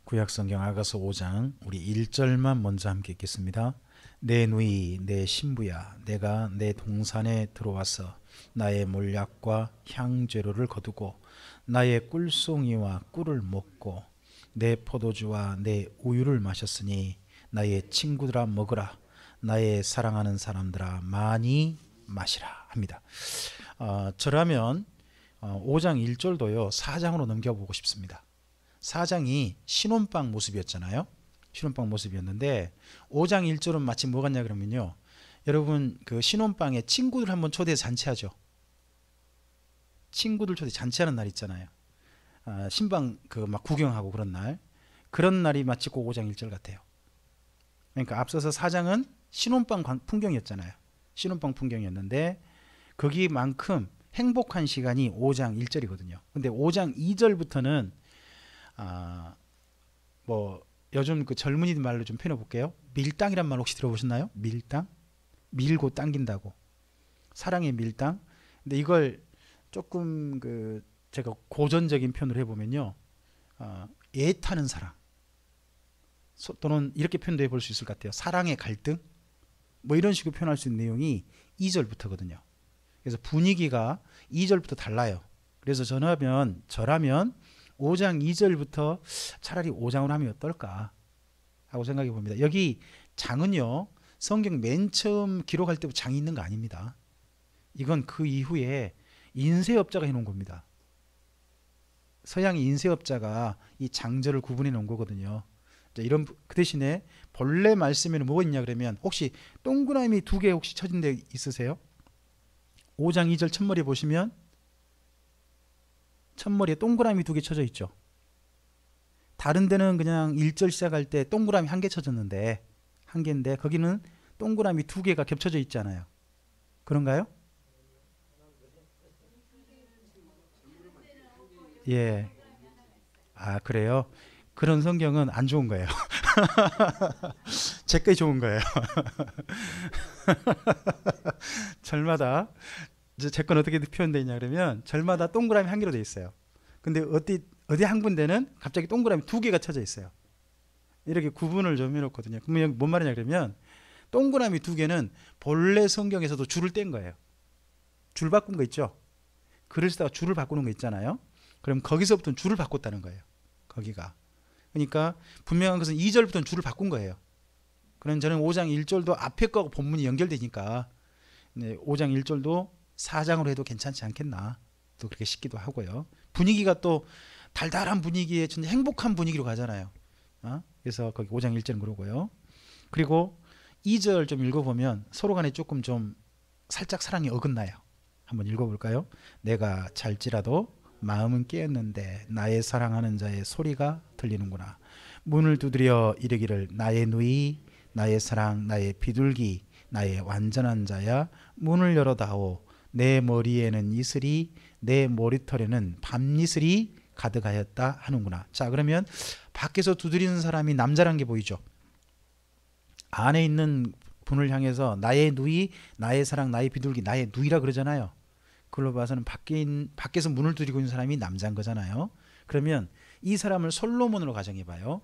구약성경 아가서 5장 우리 1절만 먼저 함께 읽겠습니다. 내 누이 내 신부야, 내가 내 동산에 들어와서 나의 몰약과 향재료를 거두고 나의 꿀송이와 꿀을 먹고 내 포도주와 내 우유를 마셨으니 나의 친구들아 먹으라, 나의 사랑하는 사람들아 많이 마시라 합니다. 저라면 5장 1절도요 4장으로 넘겨보고 싶습니다. 4장이 신혼방 모습이었잖아요. 신혼방 모습이었는데 5장 1절은 마치 뭐 같냐 그러면요, 여러분 그 신혼방에 친구들 한번 초대해서 잔치하죠. 친구들 초대 잔치하는 날 있잖아요. 신방 그 막 구경하고 그런 날이 마치 그 5장 1절 같아요. 그러니까 앞서서 4장은 신혼방 풍경이었잖아요. 신혼방 풍경이었는데 거기만큼 행복한 시간이 5장 1절이거든요. 근데 5장 2절부터는 뭐 요즘 그 젊은이들 말로 좀 표현해 볼게요. 밀당이란 말 혹시 들어보셨나요? 밀당? 밀고 당긴다고. 사랑의 밀당. 근데 이걸 조금 그 제가 고전적인 표현을 해보면요, 애타는 사랑, 또는 이렇게 표현도 해볼 수 있을 것 같아요. 사랑의 갈등, 뭐 이런 식으로 표현할 수 있는 내용이 2절부터거든요. 그래서 분위기가 2절부터 달라요. 그래서 저라면 5장 2절부터 차라리 5장으로 하면 어떨까 하고 생각해 봅니다. 여기 장은요, 성경 맨 처음 기록할 때부터 장이 있는 거 아닙니다. 이건 그 이후에 인쇄업자가 해놓은 겁니다. 서양의 인쇄업자가 이 장절을 구분해 놓은 거거든요. 이런 그 대신에 본래 말씀에는 뭐가 있냐 그러면, 혹시 동그라미 2개 혹시 쳐진 데 있으세요? 5장 2절 첫머리 보시면 첫머리에 동그라미 2개 쳐져 있죠. 다른 데는 그냥 1절 시작할 때 동그라미 1개 쳐졌는데, 1개인데 거기는 동그라미 2개가 겹쳐져 있잖아요. 그런가요? 예. 그래요? 그런 성경은 안 좋은 거예요. 제 게 좋은 거예요. 절마다 제 건 어떻게 표현되어 있냐 그러면, 절마다 동그라미 1개로 되어 있어요. 근데 어디 한 군데는 갑자기 동그라미 2개가 쳐져 있어요. 이렇게 구분을 좀 해놓거든요. 그러면 여기 뭔 말이냐 그러면, 동그라미 2개는 본래 성경에서도 줄을 뗀 거예요. 줄 바꾼 거 있죠. 글을 쓰다가 줄을 바꾸는 거 있잖아요. 그럼 거기서부터는 줄을 바꿨다는 거예요. 거기가. 그러니까 분명한 것은 2절부터는 줄을 바꾼 거예요. 그럼 저는 5장 1절도 앞에 거하고 본문이 연결되니까 5장 1절도 4장으로 해도 괜찮지 않겠나, 또 그렇게 싶기도 하고요. 분위기가 또 달달한 분위기에 진짜 행복한 분위기로 가잖아요. 그래서 거기 5장 1절은 그러고요. 그리고 2절 좀 읽어보면 서로 간에 조금 좀 살짝 사랑이 어긋나요. 한번 읽어볼까요? 내가 잘지라도 마음은 깨었는데 나의 사랑하는 자의 소리가 들리는구나. 문을 두드려 이르기를 나의 누이 나의 사랑 나의 비둘기 나의 완전한 자야, 문을 열어다오. 내 머리에는 이슬이 내 머리털에는 밤이슬이 가득하였다 하는구나. 자, 그러면 밖에서 두드리는 사람이 남자란 게 보이죠. 안에 있는 분을 향해서 나의 누이 나의 사랑 나의 비둘기 나의 누이라 그러잖아요. 그걸로 봐서는 밖에서 문을 두드리고 있는 사람이 남자인 거잖아요. 그러면 이 사람을 솔로몬으로 가정해 봐요.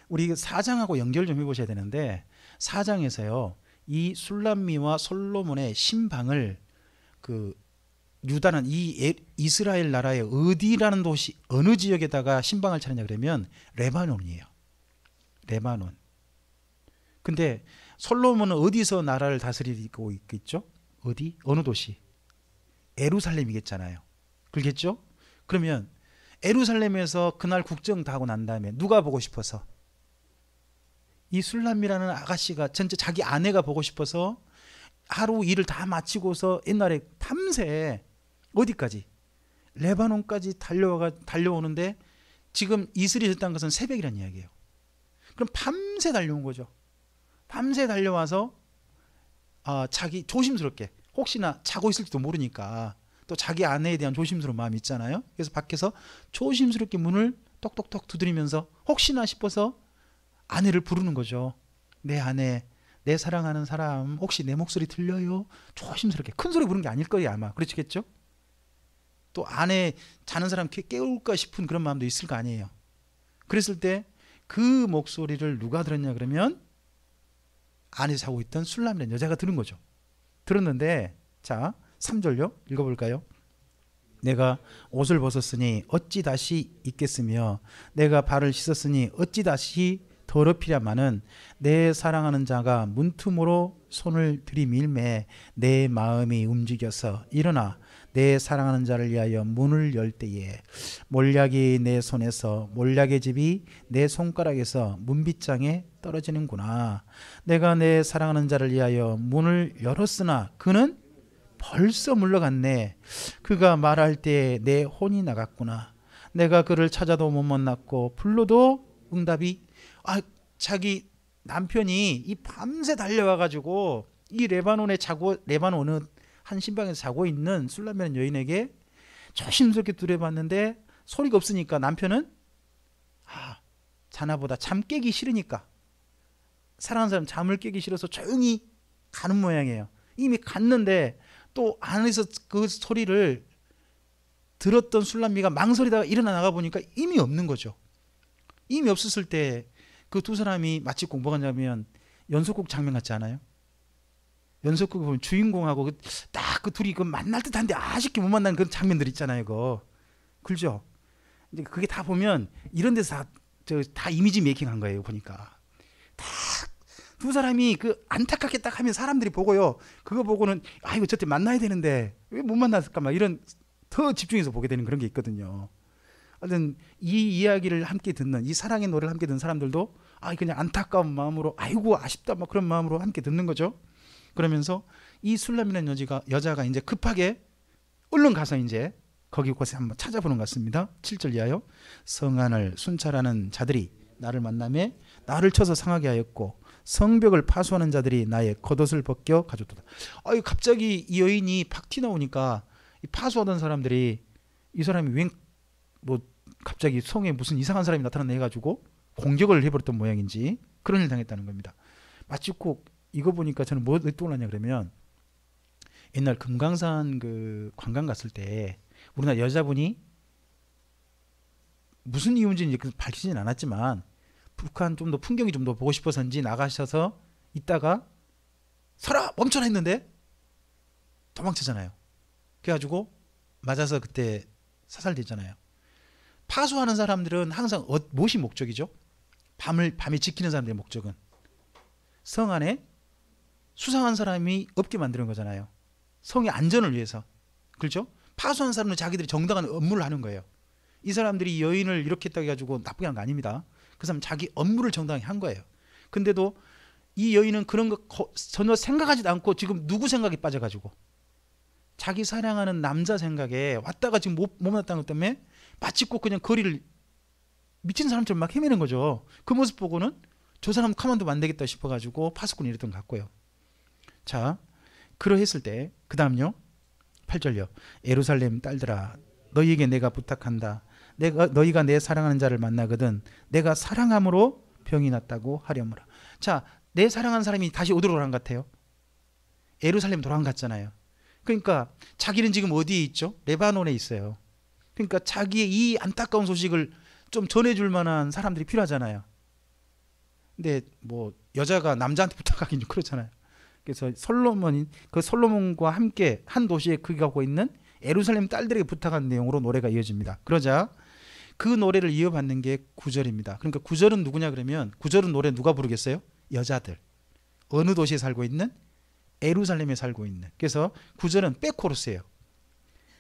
우리 4장하고 연결 좀 해보셔야 되는데, 4장에서요 이 술람미와 솔로몬의 신방을 그 유다는 이 이스라엘 나라의 어디라는 도시, 어느 지역에다가 신방을 차리냐 그러면 레바논이에요. 레바논. 근데 솔로몬은 어디서 나라를 다스리고 있겠죠? 어느 도시? 예루살렘이겠잖아요. 그렇겠죠? 그러면 예루살렘에서 그날 국정 다 하고 난 다음에 누가 보고 싶어서, 이 술람미라는 아가씨가 전체 자기 아내가 보고 싶어서 하루 일을 다 마치고서 옛날에 밤새 어디까지? 레바논까지 달려오는데, 지금 이슬이 졌다는 것은 새벽이라는 이야기예요. 그럼 밤새 달려온 거죠. 밤새 달려와서 자기 조심스럽게, 혹시나 자고 있을지도 모르니까 또 자기 아내에 대한 조심스러운 마음이 있잖아요. 그래서 밖에서 조심스럽게 문을 똑똑똑 두드리면서 혹시나 싶어서 아내를 부르는 거죠. 내 아내, 내 사랑하는 사람, 혹시 내 목소리 들려요? 조심스럽게. 큰 소리 부르는 게 아닐 거예요 아마. 그렇겠죠? 또 아내 자는 사람 깨울까 싶은 그런 마음도 있을 거 아니에요. 그랬을 때 그 목소리를 누가 들었냐 그러면 안에서 자고 있던 술람이라는 여자가 들은 거죠. 들었는데 자 3절요 읽어볼까요? 내가 옷을 벗었으니 어찌 다시 입겠으며 내가 발을 씻었으니 어찌 다시 더럽히랴마는 내 사랑하는 자가 문틈으로 손을 들이밀매 내 마음이 움직여서 일어나 내 사랑하는 자를 위하여 문을 열 때에 몰약이 내 손에서 몰약의 집이 내 손가락에서 문빗장에 떨어지는구나. 내가 내 사랑하는 자를 위하여 문을 열었으나 그는 벌써 물러갔네. 그가 말할 때 내 혼이 나갔구나. 내가 그를 찾아도 못 만났고 불러도 응답이 자기 남편이 이 밤새 달려와가지고 이 레바논의 한 신방에서 자고 있는 술람이라는 여인에게 조심스럽게 두려봤는데 소리가 없으니까 남편은 자나보다 잠 깨기 싫으니까 사랑하는 사람 잠을 깨기 싫어서 조용히 가는 모양이에요. 이미 갔는데 또 안에서 그 소리를 들었던 술람미가 망설이다가 일어나 나가 보니까 이미 없는 거죠. 이미 없었을 때 그 두 사람이 마치 공부가 자면 연속극 장면 같지 않아요? 연속극 보면 주인공하고 딱 그 둘이 만날 듯한데 아쉽게 못 만나는 그런 장면들 있잖아요. 그죠? 이제 그게 다 보면 이런 데서 다 이미지 메이킹한 거예요. 보니까 딱 두 사람이 안타깝게 딱 하면 사람들이 보고요. 그거 보고는 이거 저때 만나야 되는데 왜 못 만났을까 막 이런 더 집중해서 보게 되는 그런 게 있거든요. 하여튼 이 이야기를 함께 듣는 이 사랑의 노래를 함께 듣는 사람들도 그냥 안타까운 마음으로 아이고 아쉽다 막 그런 마음으로 함께 듣는 거죠. 그러면서 이 술람이라는 여자가 이제 급하게 얼른 가서 이제 거기 곳에 한번 찾아보는 것 같습니다. 7절 이하요. 성안을 순찰하는 자들이 나를 만나매 나를 쳐서 상하게 하였고 성벽을 파수하는 자들이 나의 겉옷을 벗겨 가졌도다. 갑자기 이 여인이 팍 튀나오니까 파수하던 사람들이 이 사람이 웬 갑자기 성에 무슨 이상한 사람이 나타났나 해가지고 공격을 해버렸던 모양인지 그런 일 당했다는 겁니다. 마치 꼭 이거 보니까 저는 뭐 떠올랐냐 그러면 옛날 금강산 관광 갔을 때 우리나라 여자분이 무슨 이유인지 밝히진 않았지만 북한 좀 더 풍경이 좀 더 보고 싶어서인지 나가셔서 있다가 서라 멈춰라 했는데 도망치잖아요. 그래가지고 맞아서 그때 사살됐잖아요. 파수하는 사람들은 항상 무엇이 목적이죠? 밤에 지키는 사람들의 목적은 성 안에 수상한 사람이 없게 만드는 거잖아요. 성의 안전을 위해서. 그렇죠? 파수하는 사람은 자기들이 정당한 업무를 하는 거예요. 이 사람들이 여인을 이렇게 했다고 해가지고 나쁘게 한 거 아닙니다. 그 사람 자기 업무를 정당히 한 거예요. 근데도 이 여인은 그런 거 전혀 생각하지도 않고 지금 누구 생각에 빠져가지고 자기 사랑하는 남자 생각에 왔다가 지금 못 만났다는 것 때문에 마치 꼭 그냥 거리를 미친 사람처럼 막 헤매는 거죠. 그 모습 보고는 저 사람 가만두면 안 되겠다 싶어가지고 파수꾼이 이랬던 것 같고요. 자, 그러했을 때 그 다음요 8절요. 예루살렘 딸들아 너희에게 내가 부탁한다. 너희가 내 사랑하는 자를 만나거든 내가 사랑함으로 병이 났다고 하려무라. 자, 내 사랑하는 사람이 다시 어디로 돌아간 것 같아요? 예루살렘 돌아간 것 같잖아요. 그러니까 자기는 지금 어디에 있죠? 레바논에 있어요. 그러니까 자기의 이 안타까운 소식을 좀 전해줄 만한 사람들이 필요하잖아요. 근데 여자가 남자한테 부탁하긴 좀 그렇잖아요. 그래서 솔로몬과 함께 한 도시에 거하고 있는 예루살렘 딸들에게 부탁한 내용으로 노래가 이어집니다. 그러자 그 노래를 이어받는 게 9절입니다. 그러니까 9절은 누구냐 그러면 9절은 노래 누가 부르겠어요? 여자들. 어느 도시에 살고 있는? 예루살렘에 살고 있는. 그래서 9절은 백코러스예요.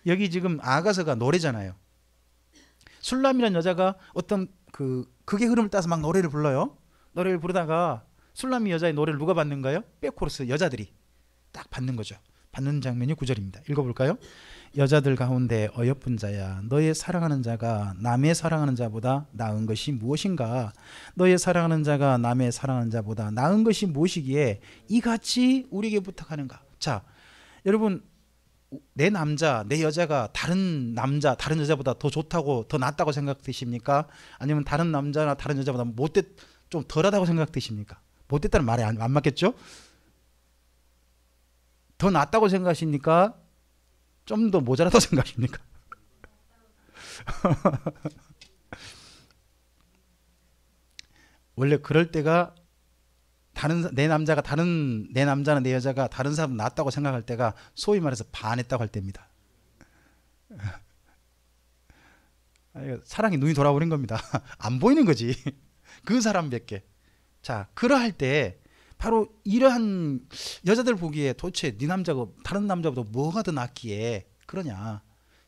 여기 지금 아가서가 노래잖아요. 술람이라는 여자가 어떤 극의 흐름을 따서 막 노래를 불러요. 노래를 부르다가 술람이 여자의 노래를 누가 받는가요? 백코러스 여자들이 딱 받는 거죠. 받는 장면이 9절입니다. 읽어볼까요? 여자들 가운데 어여쁜 자야 너의 사랑하는 자가 남의 사랑하는 자보다 나은 것이 무엇인가? 너의 사랑하는 자가 남의 사랑하는 자보다 나은 것이 무엇이기에 이같이 우리에게 부탁하는가? 자, 여러분 내 남자, 내 여자가 다른 남자, 다른 여자보다 더 좋다고 더 낫다고 생각되십니까? 아니면 다른 남자나 다른 여자보다 좀 덜하다고 생각되십니까? 못됐다는 말이 안 맞겠죠? 더 낫다고 생각하십니까? 좀 더 모자라다고 생각하십니까? 원래 그럴 때가 내 남자는 내 여자가 다른 사람 낫다고 생각할 때가 소위 말해서 반했다고 할 때입니다. 사랑이 눈이 돌아버린 겁니다. 안 보이는 거지. 그 사람밖에. 자, 그러할 때 바로 이러한 여자들 보기에 도대체 네 남자가 다른 남자보다 뭐가 더 낫기에 그러냐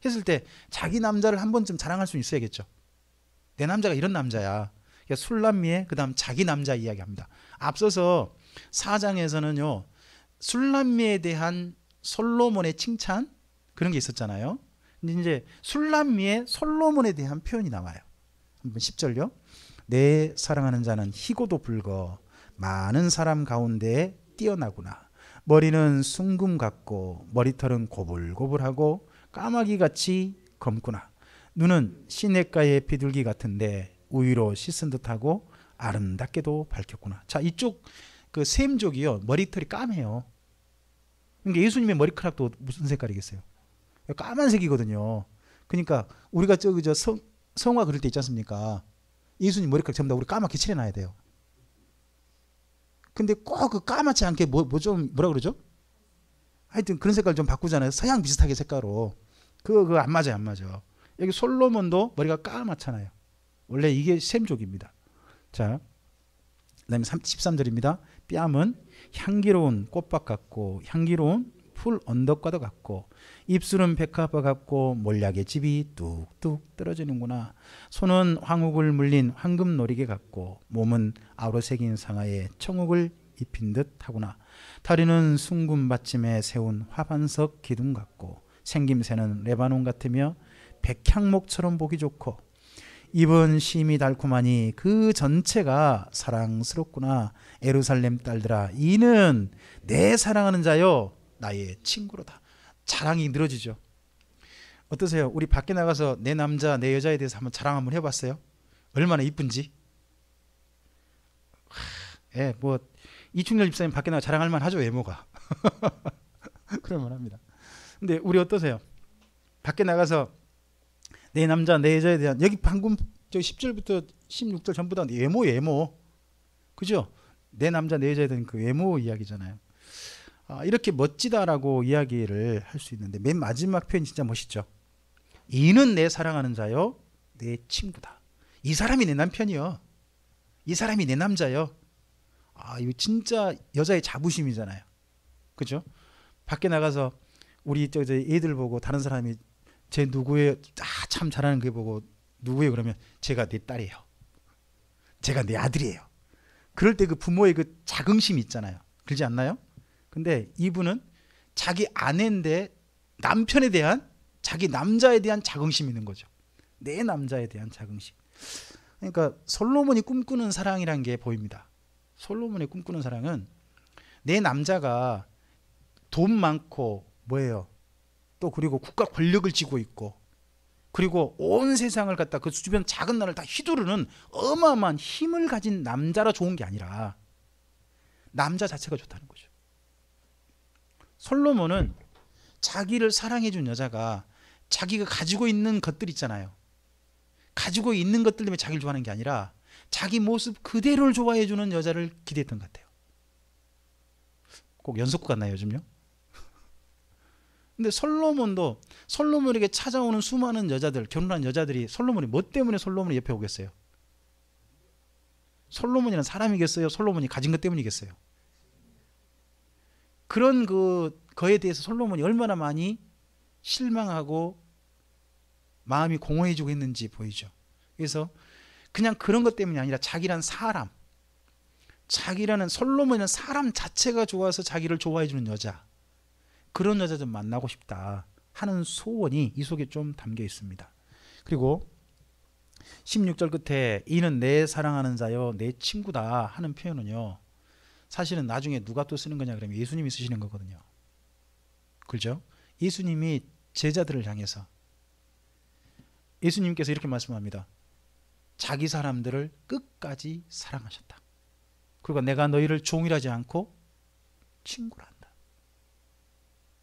했을 때 자기 남자를 한 번쯤 자랑할 수 있어야겠죠. 내 남자가 이런 남자야. 그러니까 술남미의 그 다음 자기 남자 이야기합니다. 앞서서 4장에서는요 술남미에 대한 솔로몬의 칭찬 그런 게 있었잖아요. 근데 이제 술남미의 솔로몬에 대한 표현이 나와요. 한번 10절요. 내 사랑하는 자는 희고도 붉어 많은 사람 가운데 뛰어나구나. 머리는 숭금 같고 머리털은 고불고불하고 까마귀같이 검구나. 눈은 시냇가의 비둘기 같은데 우유로 씻은 듯하고 아름답게도 밝혔구나. 자, 이쪽 그 셈족이요 머리털이 까매요. 그러니까 예수님의 머리카락도 무슨 색깔이겠어요? 까만색이거든요. 그러니까 우리가 성화 그릴 때 있지 않습니까? 예수님 머리카락 전부 다 우리 까맣게 칠해놔야 돼요. 근데 꼭 그 까맣지 않게 뭐라 그러죠? 하여튼 그런 색깔 좀 바꾸잖아요. 서양 비슷하게 색깔로. 그거 안 맞아요, 안 맞아. 여기 솔로몬도 머리가 까맣잖아요. 원래 이게 셈족입니다. 자, 그다음에 13절입니다. 뺨은 향기로운 꽃밭 같고 향기로운 풀 언덕과도 같고 입술은 백합과 같고 몰약의 집이 뚝뚝 떨어지는구나. 손은 황옥을 물린 황금 노리개 같고 몸은 아우러새긴 상아에 청옥을 입힌 듯 하구나. 다리는 숭금 받침에 세운 화반석 기둥 같고 생김새는 레바논 같으며 백향목처럼 보기 좋고 입은 심이 달콤하니 그 전체가 사랑스럽구나. 예루살렘 딸들아 이는 내 사랑하는 자요 나의 친구로다. 자랑이 늘어지죠. 어떠세요? 우리 밖에 나가서 내 남자 내 여자에 대해서 한번 자랑 한번 해봤어요? 얼마나 이쁜지. 예, 뭐 이충렬 집사님 밖에 나가 자랑할 만하죠. 외모가. 그럴 만합니다. 근데 우리 어떠세요? 밖에 나가서 내 남자 내 여자에 대한 여기 방금 10절부터 16절 전부 다 외모 그죠? 내 남자 내 여자에 대한 그 외모 이야기잖아요. 이렇게 멋지다라고 이야기를 할 수 있는데 맨 마지막 표현이 진짜 멋있죠. 이는 내 사랑하는 자요 내 친구다. 이 사람이 내 남편이요. 이 사람이 내 남자요. 이거 진짜 여자의 자부심이잖아요. 그죠? 밖에 나가서 우리 애들 보고 다른 사람이 제 누구예요? 참 잘하는 그 보고 누구예요? 그러면 제가 내 딸이에요. 제가 내 아들이에요. 그럴 때 그 부모의 그 자긍심이 있잖아요. 그러지 않나요? 근데 이분은 자기 아내인데 남편에 대한 자기 남자에 대한 자긍심이 있는 거죠. 내 남자에 대한 자긍심. 그러니까 솔로몬이 꿈꾸는 사랑이라는 게 보입니다. 솔로몬의 꿈꾸는 사랑은 내 남자가 돈 많고 뭐예요? 또 그리고 국가 권력을 쥐고 있고 그리고 온 세상을 갖다 그 주변 작은 나라를 다 휘두르는 어마어마한 힘을 가진 남자라 좋은 게 아니라 남자 자체가 좋다는 거죠. 솔로몬은 자기를 사랑해준 여자가 자기가 가지고 있는 것들 있잖아요. 가지고 있는 것들 때문에 자기를 좋아하는 게 아니라 자기 모습 그대로를 좋아해주는 여자를 기대했던 것 같아요. 꼭 연속구 같나요 요즘요? 근데 솔로몬에게 찾아오는 수많은 여자들, 결혼한 여자들이 솔로몬이 뭐 때문에 솔로몬이 옆에 오겠어요? 솔로몬이란 사람이겠어요? 솔로몬이 가진 것 때문이겠어요? 그런 거에 대해서 솔로몬이 얼마나 많이 실망하고 마음이 공허해지고 했는지 보이죠. 그래서 그냥 그런 것 때문이 아니라 자기라는 솔로몬이라는 사람 자체가 좋아서 자기를 좋아해주는 여자, 그런 여자 좀 만나고 싶다 하는 소원이 이 속에 좀 담겨 있습니다. 그리고 16절 끝에 이는 내 사랑하는 자요 내 친구다 하는 표현은요, 사실은 나중에 누가 또 쓰는 거냐 그러면 예수님이 쓰시는 거거든요. 그렇죠? 예수님이 제자들을 향해서 예수님께서 이렇게 말씀합니다. 자기 사람들을 끝까지 사랑하셨다. 그리고 내가 너희를 종이라지 않고 친구라 한다.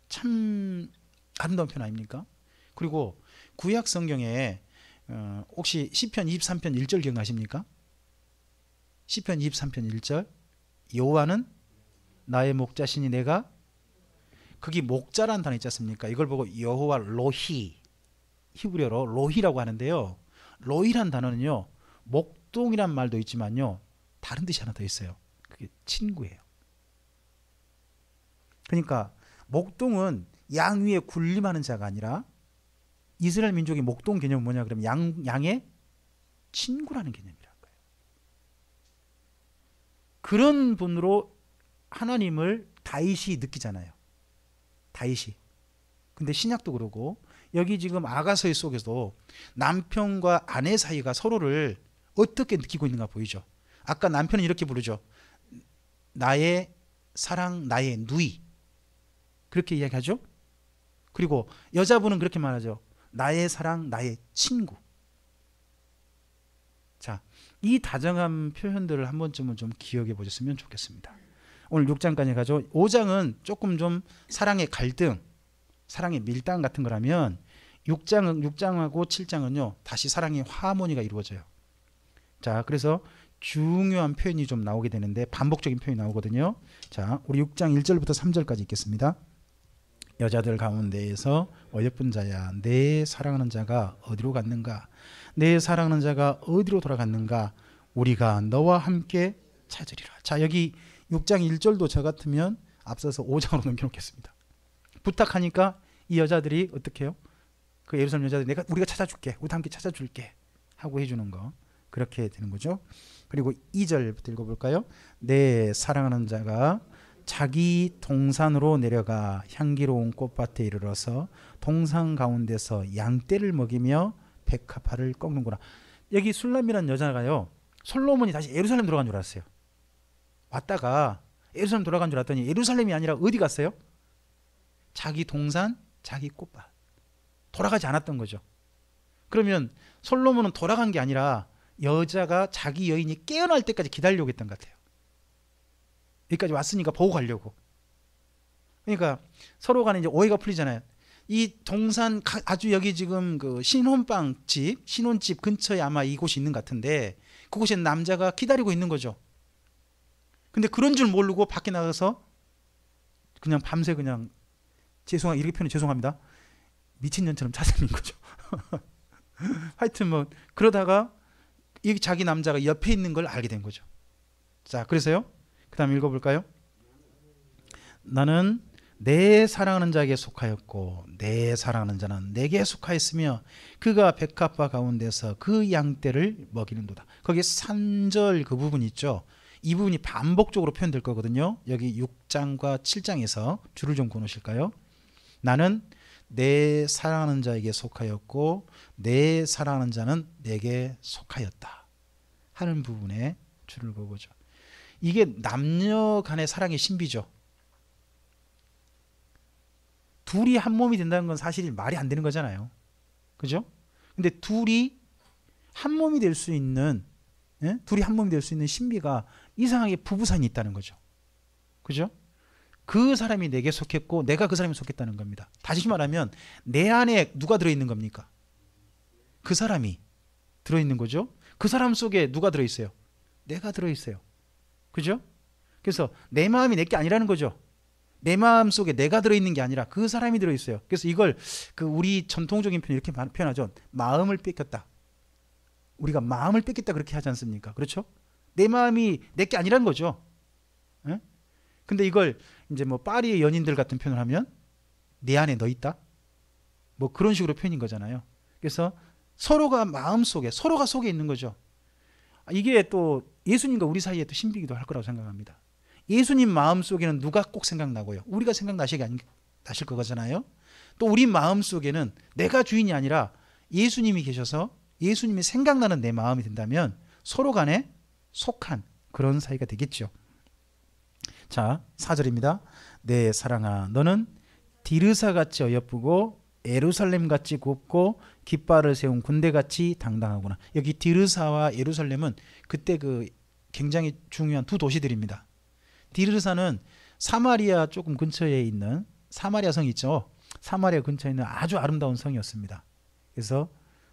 참 아름다운 표현 아닙니까? 그리고 구약 성경에 혹시 시편 23편 1절 기억나십니까? 시편 23편 1절 여호와는 나의 목자시니 내가 거기 목자라는 단어 있지 않습니까? 이걸 보고 여호와 로히 히브리어로 로히라고 하는데요. 로히란 단어는요 목동이란 말도 있지만요 다른 뜻이 하나 더 있어요. 그게 친구예요. 그러니까 목동은 양 위에 군림하는 자가 아니라 이스라엘 민족의 목동 개념은 뭐냐 그러면 양의 친구라는 개념이라는 거예요. 그런 분으로 하나님을 다윗이 느끼잖아요. 다윗이. 근데 신약도 그러고 여기 지금 아가서의 속에서도 남편과 아내 사이가 서로를 어떻게 느끼고 있는가 보이죠. 아까 남편은 이렇게 부르죠. 나의 사랑, 나의 누이. 그렇게 이야기하죠. 그리고 여자분은 그렇게 말하죠. 나의 사랑, 나의 친구. 자, 이 다정한 표현들을 한 번쯤은 좀 기억해 보셨으면 좋겠습니다. 오늘 6장까지 가죠. 5장은 조금 좀 사랑의 갈등, 사랑의 밀당 같은 거라면 6장하고 7장은요 다시 사랑의 하모니가 이루어져요. 자, 그래서 중요한 표현이 좀 나오게 되는데 반복적인 표현이 나오거든요. 자, 우리 6장 1절부터 3절까지 읽겠습니다. 여자들 가운데에서 어여쁜 자야, 내 사랑하는 자가 어디로 갔는가? 내 사랑하는 자가 어디로 돌아갔는가? 우리가 너와 함께 찾으리라. 자, 여기 6장 1절도 저 같으면 앞서서 5장으로 넘겨놓겠습니다. 부탁하니까 이 여자들이 어떻게 해요? 그 예루살렘 여자들이 우리가 찾아줄게, 우리도 함께 찾아줄게 하고 해주는 거, 그렇게 되는 거죠. 그리고 2절부터 읽어볼까요? 내 사랑하는 자가 자기 동산으로 내려가 향기로운 꽃밭에 이르러서 동산 가운데서 양떼를 먹이며 백합화를 꺾는구나. 여기 술람이라는 여자가요 솔로몬이 다시 예루살렘 돌아간 줄 알았어요. 왔다가 예루살렘 돌아간 줄 알았더니 예루살렘이 아니라 어디 갔어요? 자기 동산, 자기 꽃밭. 돌아가지 않았던 거죠. 그러면 솔로몬은 돌아간 게 아니라 여자가 자기 여인이 깨어날 때까지 기다리려고 했던 것 같아요. 여기까지 왔으니까 보고 가려고. 그러니까 서로 간에 이제 오해가 풀리잖아요. 이 동산 아주 여기 지금 그 신혼집, 신혼집 근처에 아마 이곳이 있는 것 같은데 그곳에 남자가 기다리고 있는 거죠. 근데 그런 줄 모르고 밖에 나가서 그냥 밤새 그냥 이렇게 표현해 죄송합니다. 미친년처럼 찾아낸 거죠. 하여튼 뭐 그러다가 이 자기 남자가 옆에 있는 걸 알게 된 거죠. 자, 그래서요. 그 다음 읽어볼까요? 나는 내 사랑하는 자에게 속하였고 내 사랑하는 자는 내게 속하였으며 그가 백합화 가운데서 그 양떼를 먹이는도다. 거기에 3절 그 부분 있죠. 이 부분이 반복적으로 표현될 거거든요. 여기 6장과 7장에서 줄을 좀 그어놓으실까요? 나는 내 사랑하는 자에게 속하였고 내 사랑하는 자는 내게 속하였다 하는 부분에 줄을 그어보죠. 이게 남녀 간의 사랑의 신비죠. 둘이 한 몸이 된다는 건 사실 말이 안 되는 거잖아요. 그죠? 근데 둘이 한 몸이 될 수 있는, 둘이 한 몸이 될 수 있는 신비가 이상하게 부부사이에 있다는 거죠. 그죠? 그 사람이 내게 속했고 내가 그 사람에 속했다는 겁니다. 다시 말하면 내 안에 누가 들어있는 겁니까? 그 사람이 들어있는 거죠. 그 사람 속에 누가 들어있어요? 내가 들어있어요. 그죠? 그래서 내 마음이 내 게 아니라는 거죠. 내 마음 속에 내가 들어있는 게 아니라 그 사람이 들어있어요. 그래서 이걸 그 우리 전통적인 표현 이렇게 표현하죠. 마음을 뺏겼다. 우리가 마음을 뺏겼다 그렇게 하지 않습니까? 그렇죠? 내 마음이 내 게 아니라는 거죠. 예? 근데 이걸 이제 뭐 파리의 연인들 같은 표현을 하면 내 안에 너 있다. 뭐 그런 식으로 표현인 거잖아요. 그래서 서로가 마음 속에 서로가 속에 있는 거죠. 이게 또 예수님과 우리 사이에 또 신비기도 할 거라고 생각합니다. 예수님 마음 속에는 누가 꼭 생각나고요. 우리가 생각나실 거잖아요. 또 우리 마음 속에는 내가 주인이 아니라 예수님이 계셔서 예수님이 생각나는 내 마음이 된다면 서로 간에 속한 그런 사이가 되겠죠. 자, 4절입니다. 내 사랑아 너는 디르사같이 어여쁘고 예루살렘같이 곱고 깃발을 세운 군대같이 당당하구나. 여기 디르사와 예루살렘은 그때 그 굉장히 중요한 두 도시들입니다. 디르사는 사마리아 조금 근처에 있는 사마리아 성이 있죠. 사마리아 근처에 있는 아주 아름다운 성이었습니다. 그래서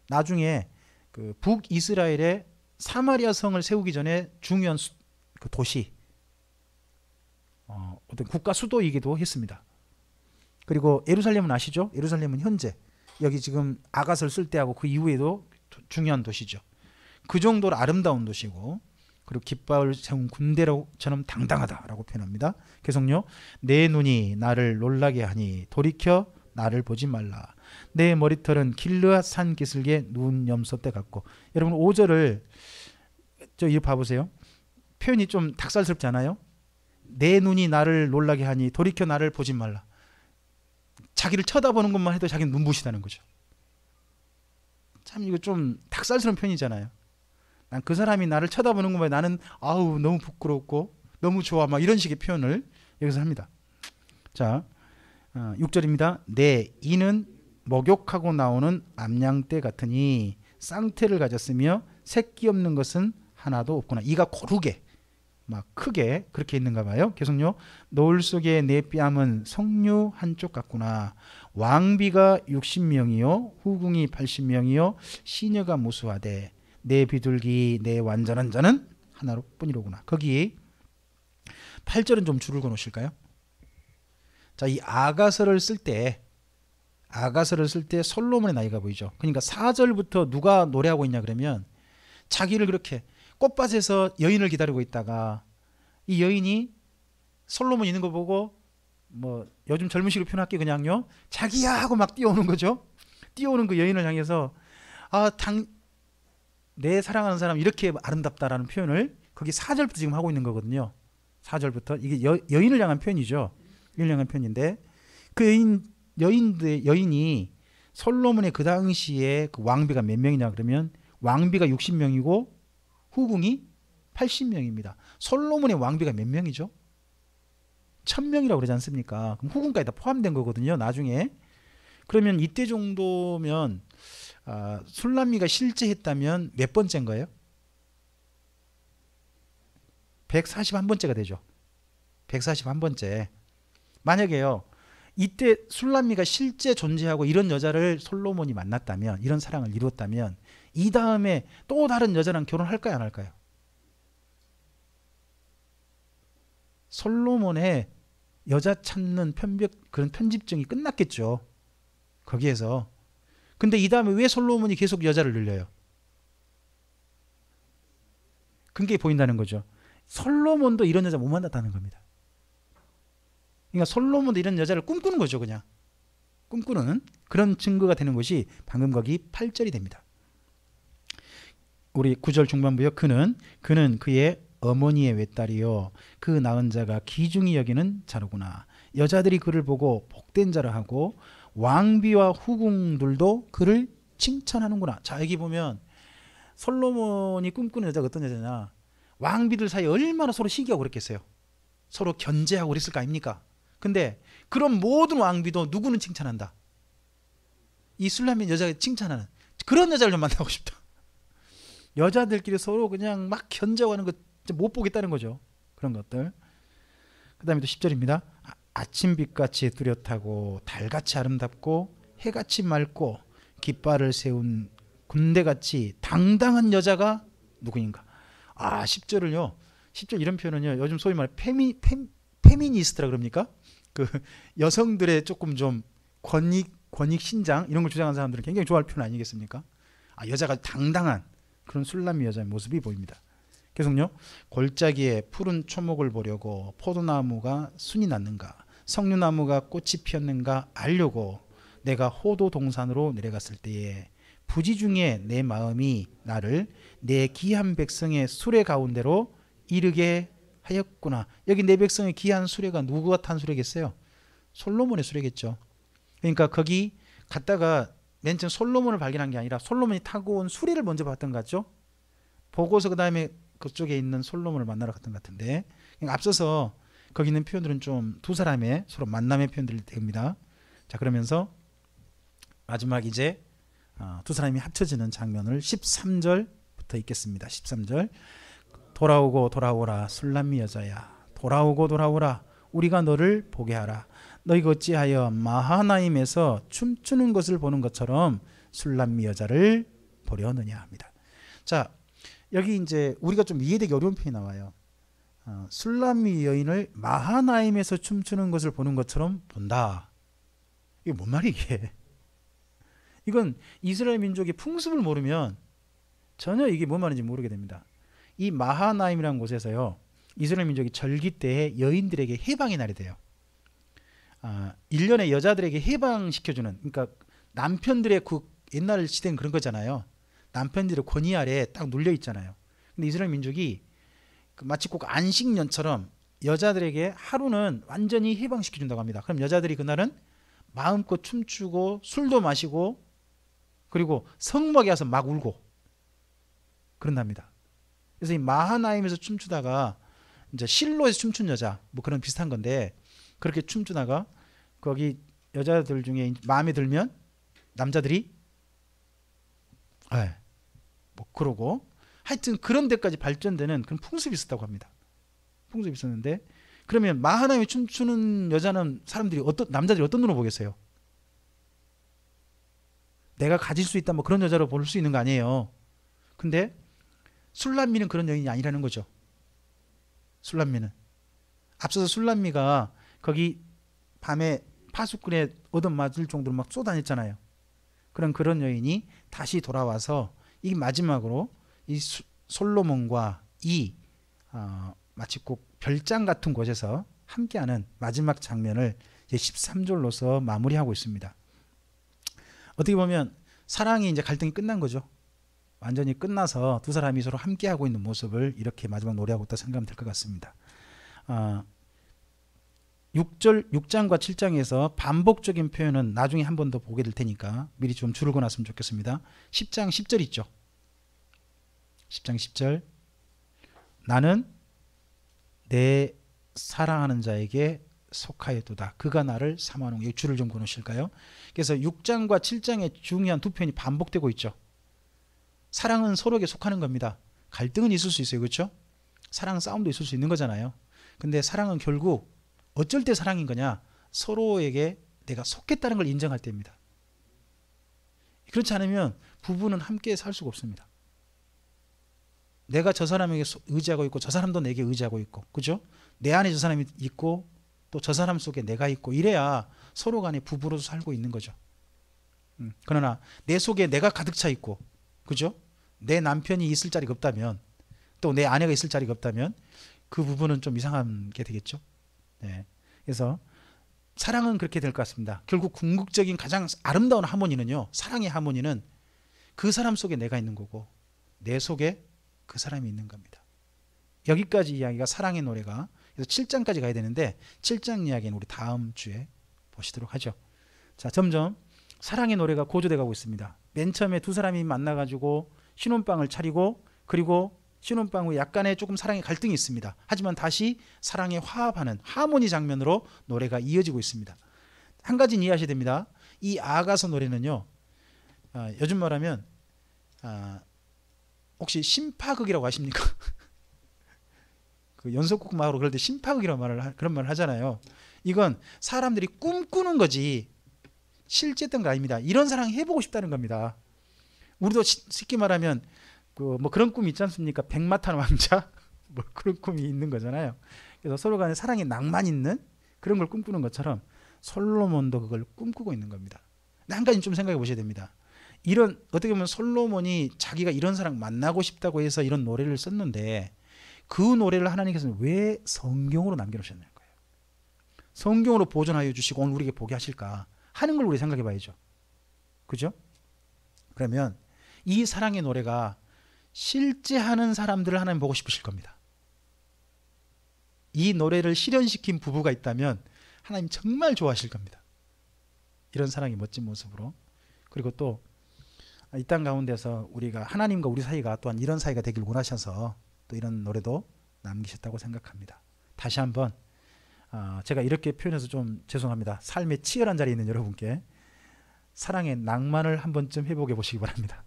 나중에 그 북이스라엘의 사마리아 성을 세우기 전에 중요한 그 도시, 어떤 국가 수도이기도 했습니다. 그리고 예루살렘은 아시죠? 예루살렘은 현재 여기 지금 아가서를 쓸 때하고 그 이후에도 중요한 도시죠. 그 정도로 아름다운 도시고, 그리고 깃발을 세운 군대처럼 당당하다라고 표현합니다. 계속요. 내 눈이 나를 놀라게 하니 돌이켜 나를 보지 말라. 내 머리털은 길르앗 산 기슭의 눈 염소 때 같고. 여러분 5절을 이거 봐보세요. 표현이 좀 닭살스럽지 않아요? 내 눈이 나를 놀라게 하니 돌이켜 나를 보지 말라. 자기를 쳐다보는 것만 해도 자기는 눈부시다는 거죠. 참 이거 좀 닭살스러운 표현이잖아요. 난 그 사람이 나를 쳐다보는 것만 해도 나는 아우 너무 부끄럽고 너무 좋아, 막 이런 식의 표현을 여기서 합니다. 자, 6절입니다. 내 이는 목욕하고 나오는 암양떼 같으니 쌍태를 가졌으며 새끼 없는 것은 하나도 없구나. 이가 고르게 막 크게 그렇게 있는가 봐요. 계속요. 노을 속에 내 뺨은 석류 한쪽 같구나. 왕비가 60명이요 후궁이 80명이요 시녀가 무수하되 내 비둘기 내 완전한 자는 하나로 뿐이로구나. 거기 8절은 좀 줄을 그어놓으실까요? 자, 이 아가서를 쓸 때 솔로몬의 나이가 보이죠. 그러니까 4절부터 누가 노래하고 있냐 그러면 자기를 그렇게 꽃밭에서 여인을 기다리고 있다가 이 여인이 솔로몬 있는 거 보고 뭐 요즘 젊은식으로 표현할게 그냥요 자기야 하고 막 뛰어오는 거죠. 뛰어오는 그 여인을 향해서 내 사랑하는 사람 이렇게 아름답다라는 표현을 거기 4절부터 지금 하고 있는 거거든요. 4절부터 이게 여인을 향한 표현이죠. 여인을 향한 표현인데 그 여인이 솔로몬의 그 당시에 그 왕비가 몇 명이냐 그러면 왕비가 60명이고 후궁이 80명입니다. 솔로몬의 왕비가 몇 명이죠? 1000명이라고 그러지 않습니까? 그럼 후궁까지 다 포함된 거거든요. 나중에. 그러면 이때 정도면 술람미가 실제 했다면 몇 번째인 거예요? 141번째가 되죠. 141번째. 만약에요. 이때 술람미가 실제 존재하고 이런 여자를 솔로몬이 만났다면, 이런 사랑을 이루었다면 이 다음에 또 다른 여자랑 결혼할까요? 안 할까요? 솔로몬의 여자 찾는 그런 편집증이 끝났겠죠. 거기에서. 근데 이 다음에 왜 솔로몬이 계속 여자를 늘려요? 그게 보인다는 거죠. 솔로몬도 이런 여자 못 만났다는 겁니다. 그러니까 솔로몬도 이런 여자를 꿈꾸는 거죠. 그냥 꿈꾸는 그런 증거가 되는 것이 방금 거기 8절이 됩니다. 우리 9절 중반부요. 그는 그의 어머니의 외딸이요 그 낳은 자가 귀중히 여기는 자로구나. 여자들이 그를 보고 복된 자라 하고 왕비와 후궁들도 그를 칭찬하는구나. 자, 여기 보면 솔로몬이 꿈꾸는 여자가 어떤 여자냐. 왕비들 사이에 얼마나 서로 시기하고 그랬겠어요. 서로 견제하고 그랬을 거 아닙니까? 근데 그런 모든 왕비도 누구는 칭찬한다. 이 술람미 여자가 칭찬하는 그런 여자를 좀 만나고 싶다. 여자들끼리 서로 그냥 막 견제하는 거 못 보겠다는 거죠. 그런 것들. 그 다음에 또 10절입니다. 아침빛같이 뚜렷하고 달같이 아름답고 해같이 맑고 깃발을 세운 군대같이 당당한 여자가 누구인가. 10절을요. 10절 이런 표현은요. 요즘 소위 말해 페미니스트라 그럽니까? 그 여성들의 조금 좀 권익 신장 이런 걸 주장하는 사람들은 굉장히 좋아할 표현 아니겠습니까? 여자가 당당한 그런 술람미 여자의 모습이 보입니다. 계속요. 골짜기에 푸른 초목을 보려고 포도나무가 순이 났는가 석류나무가 꽃이 피었는가 알려고 내가 호도 동산으로 내려갔을 때에 부지 중에 내 마음이 나를 내 귀한 백성의 수레 가운데로 이르게 하였구나. 여기 내 백성의 귀한 수레가 누구가 탄 수레겠어요? 솔로몬의 수레겠죠. 그러니까 거기 갔다가 맨 처음 솔로몬을 발견한 게 아니라 솔로몬이 타고 온 수레를 먼저 봤던 것 같죠. 보고서 그 다음에 그쪽에 있는 솔로몬을 만나러 갔던 것 같은데, 그러니까 앞서서 거기 있는 표현들은 좀 두 사람의 서로 만남의 표현들이 됩니다. 자, 그러면서 마지막 이제 두 사람이 합쳐지는 장면을 13절부터 읽겠습니다. 13절. 돌아오고 돌아오라 술람미 여자야. 돌아오고 돌아오라 우리가 너를 보게 하라. 너희가 어찌하여 마하나임에서 춤추는 것을 보는 것처럼 술람미 여자를 보려 하느냐 합니다. 자, 여기 이제 우리가 좀 이해되기 어려운 표현이 나와요. 술람미 여인을 마하나임에서 춤추는 것을 보는 것처럼 본다. 이게 뭔 말이야 이게? 이건 이스라엘 민족의 풍습을 모르면 전혀 이게 뭔 말인지 모르게 됩니다. 이 마하나임이라는 곳에서요, 이스라엘 민족이 절기 때에 여인들에게 해방의 날이 돼요. 1년에 여자들에게 해방시켜주는, 그러니까 남편들의 그 옛날 시대는 그런 거잖아요. 남편들의 권위 아래에 딱 눌려 있잖아요. 근데 이스라엘 민족이 마치 꼭 안식년처럼 여자들에게 하루는 완전히 해방시켜준다고 합니다. 그럼 여자들이 그날은 마음껏 춤추고 술도 마시고 그리고 성막에 와서 막 울고 그런답니다. 그래서 이 마하나임에서 춤추다가 이제 실로에서 춤춘 여자 뭐 그런 비슷한 건데, 그렇게 춤추다가 거기 여자들 중에 마음에 들면 남자들이 뭐 그러고 하여튼 그런 데까지 발전되는 그런 풍습이 있었다고 합니다. 풍습이 있었는데, 그러면 마하나임에 춤추는 여자는 남자들이 어떤 눈으로 보겠어요? 내가 가질 수 있다 뭐 그런 여자로 볼 수 있는 거 아니에요. 근데 술람미는 그런 여인이 아니라는 거죠. 술람미는 앞서서 술람미가 거기 밤에 파수꾼에 얻어맞을 정도로 막 쏘다녔잖아요. 그런 여인이 다시 돌아와서 이 마지막으로 이 솔로몬과 마치 꼭 별장 같은 곳에서 함께하는 마지막 장면을 13절로서 마무리하고 있습니다. 어떻게 보면 사랑이 이제 갈등이 끝난 거죠. 완전히 끝나서 두 사람이 서로 함께하고 있는 모습을 이렇게 마지막 노래하고 있다 생각하면 될 것 같습니다. 6장과 7장에서 반복적인 표현은 나중에 한 번 더 보게 될 테니까 미리 좀 줄고 놨으면 좋겠습니다. 10장 10절 있죠. 10장 10절, 나는 내 사랑하는 자에게 속하였도다. 그가 나를 삼아놓은, 줄을 좀 그어놓으실까요? 그래서 6장과 7장의 중요한 두 편이 반복되고 있죠. 사랑은 서로에게 속하는 겁니다. 갈등은 있을 수 있어요. 그렇죠? 사랑 싸움도 있을 수 있는 거잖아요. 근데 사랑은 결국 어쩔 때 사랑인 거냐? 서로에게 내가 속했다는 걸 인정할 때입니다. 그렇지 않으면 부부는 함께 살 수가 없습니다. 내가 저 사람에게 의지하고 있고 저 사람도 내게 의지하고 있고, 그죠? 내 안에 저 사람이 있고 또 저 사람 속에 내가 있고, 이래야 서로 간에 부부로서 살고 있는 거죠. 그러나 내 속에 내가 가득 차 있고, 그죠? 내 남편이 있을 자리가 없다면, 또 내 아내가 있을 자리가 없다면 그 부부는 좀 이상한 게 되겠죠. 네. 그래서 사랑은 그렇게 될 것 같습니다. 결국 궁극적인 가장 아름다운 하모니는요, 사랑의 하모니는 그 사람 속에 내가 있는 거고 내 속에 그 사람이 있는 겁니다. 여기까지 이야기가 사랑의 노래가, 그래서 7장까지 가야 되는데 7장 이야기는 우리 다음 주에 보시도록 하죠. 자, 점점 사랑의 노래가 고조돼 가고 있습니다. 맨 처음에 두 사람이 만나가지고 신혼방을 차리고, 그리고 신혼방 후에 약간의 조금 사랑의 갈등이 있습니다. 하지만 다시 사랑에 화합하는 하모니 장면으로 노래가 이어지고 있습니다. 한 가지는 이해하셔야 됩니다. 이 아가서 노래는요, 요즘 말하면 혹시 심파극이라고 아십니까? 그 연속곡 말로 그럴 때 심파극이라고 그런 말을 하잖아요. 이건 사람들이 꿈꾸는 거지 실제 했던 거 아닙니다. 이런 사랑 해보고 싶다는 겁니다. 우리도 쉽게 말하면 뭐 그런 꿈이 있지 않습니까? 백마탄 왕자 뭐 그런 꿈이 있는 거잖아요. 그래서 서로 간에 사랑에 낭만 있는 그런 걸 꿈꾸는 것처럼 솔로몬도 그걸 꿈꾸고 있는 겁니다. 근데 한 가지 좀 생각해 보셔야 됩니다. 이런, 어떻게 보면 솔로몬이 자기가 이런 사람 만나고 싶다고 해서 이런 노래를 썼는데, 그 노래를 하나님께서는 왜 성경으로 남겨놓으셨는 거예요? 성경으로 보존하여 주시고 오늘 우리에게 보게 하실까 하는 걸 우리 생각해 봐야죠. 그죠? 그러면 이 사랑의 노래가 실제 하는 사람들을 하나님 보고 싶으실 겁니다. 이 노래를 실현시킨 부부가 있다면 하나님 정말 좋아하실 겁니다. 이런 사랑의 멋진 모습으로. 그리고 또 이 땅 가운데서 우리가 하나님과 우리 사이가 또한 이런 사이가 되길 원하셔서 또 이런 노래도 남기셨다고 생각합니다. 다시 한번 제가 이렇게 표현해서 좀 죄송합니다. 삶의 치열한 자리에 있는 여러분께 사랑의 낭만을 한 번쯤 해보게 보시기 바랍니다.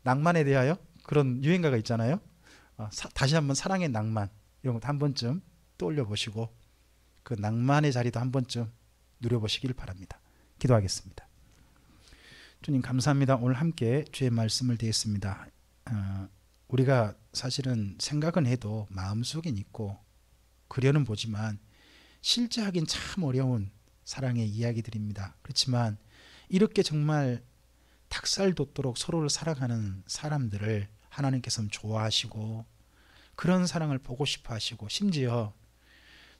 낭만에 대하여 그런 유행가가 있잖아요. 다시 한번 사랑의 낭만 이런 것도 한 번쯤 떠올려 보시고 그 낭만의 자리도 한 번쯤 누려보시길 바랍니다. 기도하겠습니다. 주님 감사합니다. 오늘 함께 주의 말씀을 드렸습니다. 우리가 사실은 생각은 해도 마음속엔 있고 그려는 보지만 실제 하긴 참 어려운 사랑의 이야기들입니다. 그렇지만 이렇게 정말 닭살 돋도록 서로를 사랑하는 사람들을 하나님께서는 좋아하시고 그런 사랑을 보고 싶어 하시고 심지어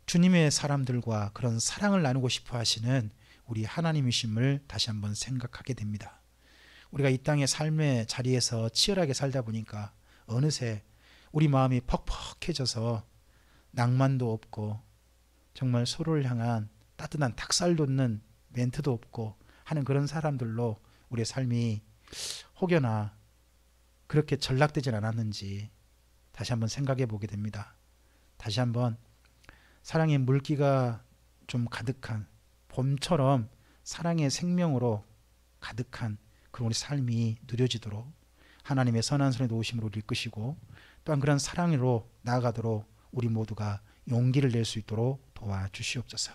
주님의 사람들과 그런 사랑을 나누고 싶어 하시는 우리 하나님이심을 다시 한번 생각하게 됩니다. 우리가 이 땅의 삶의 자리에서 치열하게 살다 보니까 어느새 우리 마음이 퍽퍽해져서 낭만도 없고 정말 서로를 향한 따뜻한 닭살 돋는 멘트도 없고 하는 그런 사람들로 우리의 삶이 혹여나 그렇게 전락되진 않았는지 다시 한번 생각해 보게 됩니다. 다시 한번 사랑의 물기가 좀 가득한 봄처럼 사랑의 생명으로 가득한 그런 우리 삶이 누려지도록 하나님의 선한 손에 놓으심으로 우리를 이끄시고 또한 그런 사랑으로 나아가도록 우리 모두가 용기를 낼 수 있도록 도와주시옵소서.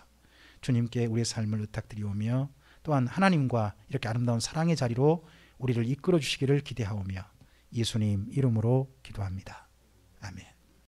주님께 우리의 삶을 의탁드리오며 또한 하나님과 이렇게 아름다운 사랑의 자리로 우리를 이끌어 주시기를 기대하오며 예수님 이름으로 기도합니다. 아멘.